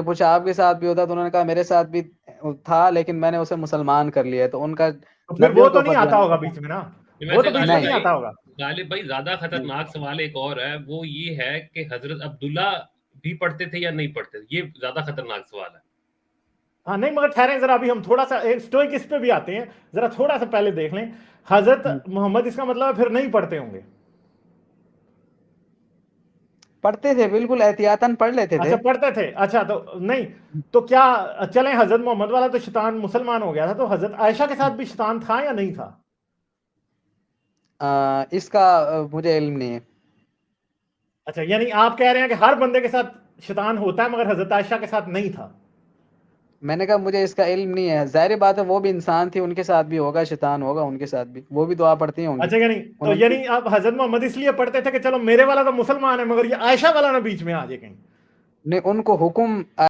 پوچھا آپ کے ساتھ بھی ہوتا؟ تو انہوں نے کہا میرے ساتھ بھی تھا لیکن میں نے اسے مسلمان کر لیا. تو ان کا تو پھر وہ نبیوں کے تو اوپر نہیں جو آتا ہے ہوگا بیچ میں نا, وہ ویسے تو بیچ میں نہیں نہیں آتا ہوگا. غالب بھائی زیادہ خطرناک سوال ایک اور ہے, وہ یہ ہے کہ حضرت عبداللہ بھی پڑھتے تھے یا نہیں پڑھتے تھے, یہ زیادہ خطرناک سوال ہے. ہاں نہیں مگر ٹھہریں ذرا, ابھی ہم تھوڑا سا اسٹوئک اس پہ بھی آتے ہیں, ذرا تھوڑا سا پہلے دیکھ لیں. حضرت محمد اس کا مطلب پھر نہیں پڑھتے ہوں گے. پڑھتے تھے بالکل احتیاطاً پڑھ لیتے تھے. اچھا پڑھتے تھے, اچھا تو نہیں تو کیا چلیں حضرت محمد والا تو شیطان مسلمان ہو گیا تھا, تو حضرت عائشہ کے ساتھ بھی شیطان تھا یا نہیں تھا؟ اس کا مجھے علم نہیں ہے. اچھا یعنی آپ کہہ رہے ہیں کہ ہر بندے کے ساتھ شیطان ہوتا ہے مگر حضرت عائشہ کے ساتھ نہیں تھا. میں نے کہا مجھے اس کا علم نہیں ہے. ظاہر بات ہے وہ بھی انسان تھی, ان کے ساتھ بھی ہوگا شیطان, ہوگا ان کے ساتھ بھی, وہ بھی دعا پڑھتی ہوں گی. اچھا یعنی آپ حضرت محمد اس لیے پڑھتے تھے کہ چلو میرے والا تو مسلمان ہے مگر یہ عائشہ والا نہ بیچ میں آ جائے کہیں. ان کو حکم